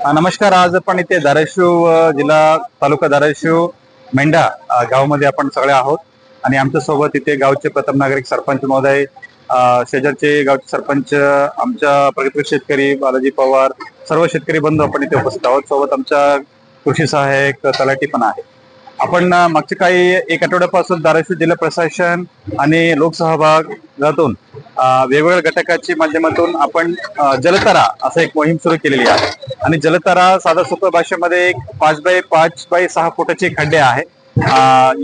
नमस्कार. आज आपण इथे धाराशिव जिल्हा तालुका धाराशिव मेंढा गावामध्ये आपण सगळे आहोत आणि आमच्या सोबत इथे गावचे प्रथम नागरिक सरपंच महोदय, शेजारचे गावचे सरपंच, आमच्या प्रगतशील शेतकरी बालाजी पवार, सर्व शेतकरी बंधू आपण इथे उपस्थित आहोत. सोबत आमच्या कृषी सहाय्यक तलाठी पण आहे. आपण मागच्या काही एक आठवड्यापासून धाराशिव जिल्हा प्रशासन आणि लोकसहभागातून वेगवेगळ्या घटकाच्या माध्यमातून आपण जलतारा असं एक मोहीम सुरू केलेली आहे. आणि जलतारा साधा सोप्या भाषेमध्ये 5x5x6 फुटाचे खड्डे आहे.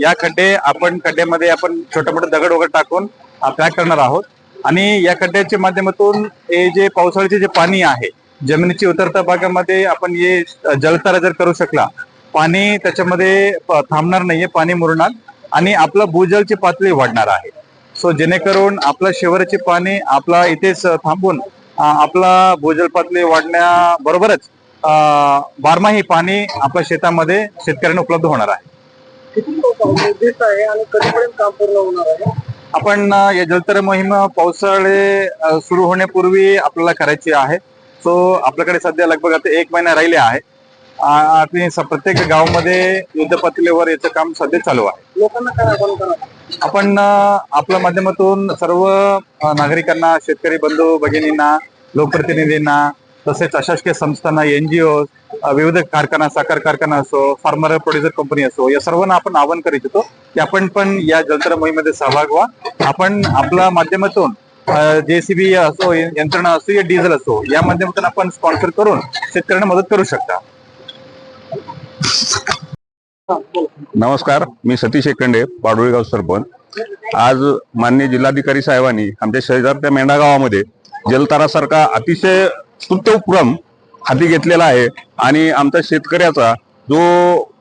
या खड्ड्यामध्ये आपण छोटे मोठे दगड वगैरे टाकून पॅक करणार आहोत. आणि या खड्ड्याच्या माध्यमातून हे जे पावसाळ्याचे जे पाणी आहे जमिनीच्या उतरत्या भागामध्ये आपण हे जलतारा जर करू शकला, पाणी त्याच्यामध्ये थांबणार नाहीये, पाणी मुरणार आणि आपलं भूजलची पातळी वाढणार आहे. सो जेणेकरून आपलं शिवाराचे पाणी आपला इथेच थांबून आपला भूजल पातळी वाढण्याबरोबरच बारमाही पाणी आपल्या शेतामध्ये शेतकऱ्यांना उपलब्ध होणार आहे. आणि कधीपर्यंत काम पूर्ण होणार आहे? आपण या जलतारा मोहीम पावसाळे सुरू होण्यापूर्वी आपल्याला करायची आहे. सो आपल्याकडे सध्या लगभग आता 1 महिना राहिले आहे. आणि प्रत्येक गावामध्ये युद्ध पातळीवर याचं काम सध्या चालू आहे. लोकांना काय आवाहन करा? आपण आपल्या माध्यमातून सर्व नागरिकांना, शेतकरी बंधू भगिनींना, लोकप्रतिनिधींना, तसेच अशासकीय संस्थांना, NGO, विविध कारखाना, साखर कारखाना असो, फार्मर प्रोड्युसर कंपनी असो, या सर्वांना आपण आवाहन करू इच्छितो की आपण पण या जलतारा मोहिमेमध्ये सहभाग व्हा. आपण आपल्या माध्यमातून JCB असो, यंत्रणा असो या डिझेल असो, या माध्यमातून आपण स्पॉन्सर करून शेतकऱ्यांना मदत करू शकता. नमस्कार, मी सतीश एकंडे, पाडोळीगाव सरपंच. आज माननीय जिल्हाधिकारी साहेबांनी आमच्या शेजारच्या मेंढा गावामध्ये जलतारासारखा अतिशय स्तुत्य उपक्रम हाती घेतलेला आहे. आणि आमच्या शेतकऱ्याचा जो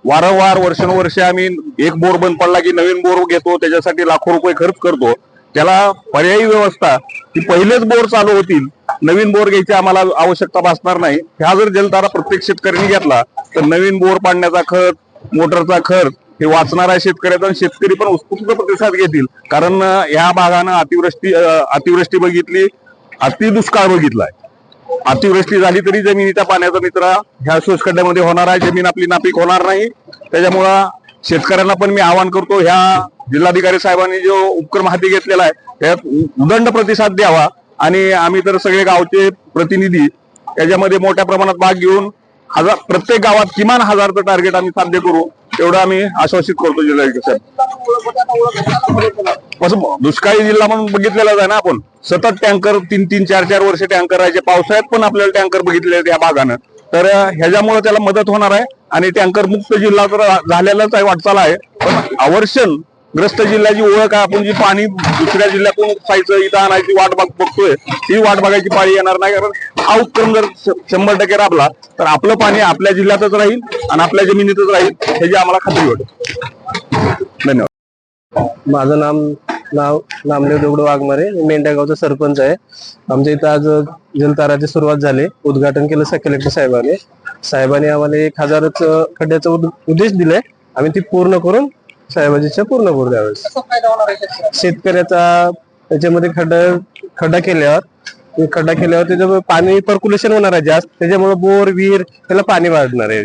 वारंवार वर्षानुवर्षे आम्ही एक बोर बंद पडला की नवीन बोर घेतो, त्याच्यासाठी लाखो रुपये खर्च करतो, त्याला पर्यायी व्यवस्था की पहिलेच बोर चालू होतील, नवीन बोर घ्यायची आम्हाला आवश्यकता भासणार नाही. ह्या जर जलतारा प्रत्येक शेतकऱ्यांनी घेतला तर नवीन बोर पाडण्याचा खर्च, मोटरचा खर्च हे वाचणार आहे शेतकऱ्याचा. शेतकरी पण उत्स्फूर्त प्रतिसाद घेतील, कारण या भागानं अतिवृष्टी बघितली, अतिदुष्काळ बघितलाय. अतिवृष्टी झाली तरी जमिनीच्या पाण्याचा निचरा ह्या शोषखड्ड्यामध्ये होणार आहे, जमीन आपली नापीक होणार नाही. त्याच्यामुळं शेतकऱ्यांना पण मी आवाहन करतो, ह्या जिल्हाधिकारी साहेबांनी जो उपक्रम हाती घेतलेला आहे त्यात उदंड प्रतिसाद द्यावा. आणि आम्ही तर सगळे गावचे प्रतिनिधी याच्यामध्ये मोठ्या प्रमाणात भाग घेऊन प्रत्येक गावात किमान 1000चं टार्गेट आम्ही साध्य करू, एवढं आम्ही आश्वासित करतो जिल्हाधिकारी साहेब. दुष्काळी जिल्हा म्हणून बघितलेलाच आहे ना आपण. सतत टँकर 3-3, 4-4 वर्ष टँकर राहायचे. पावसाळ्यात पण आपल्याला टँकर बघितले या भागानं, तर ह्याच्यामुळे त्याला मदत होणार आहे. आणि टँकर मुक्त जिल्हा तर झालेलाच आहे, वाटचाल आहे. पण अवर्षण ग्रस्त जिल्ह्याची ओळख आहे. आपण जी पाणी दुसऱ्या जिल्ह्यातून उपसायचं, इथं आणायची वाट बघतोय, ती वाट बघायची पाळी येणार नाही. कारण हा उपक्रम जर 100% राबला तर आपलं पाणी आपल्या जिल्ह्यातच राहील आणि आपल्या जमिनीतच राहील, ह्याची आम्हाला खात्री वाटते. धन्यवाद. माझं नाव नामदेव दगडू वाघमारे, मेंढा गावचा सरपंच आहे. आमच्या इथं आज जलताराची सुरुवात झाली, उद्घाटन केलं कलेक्टर साहेबांनी आम्हाला 1000च खड्ड्याचा उद्देश दिलाय. आम्ही ती पूर्ण करून साहेबांची इच्छा पूर्ण करू द्यावेळेस. शेतकऱ्याचा त्याच्यामध्ये खड्डा केल्यावर त्याच्यामुळे पाणी पर्क्युलेशन होणार आहे जास्त, त्याच्यामुळे बोर विहीर त्याला पाणी वाढणार आहे.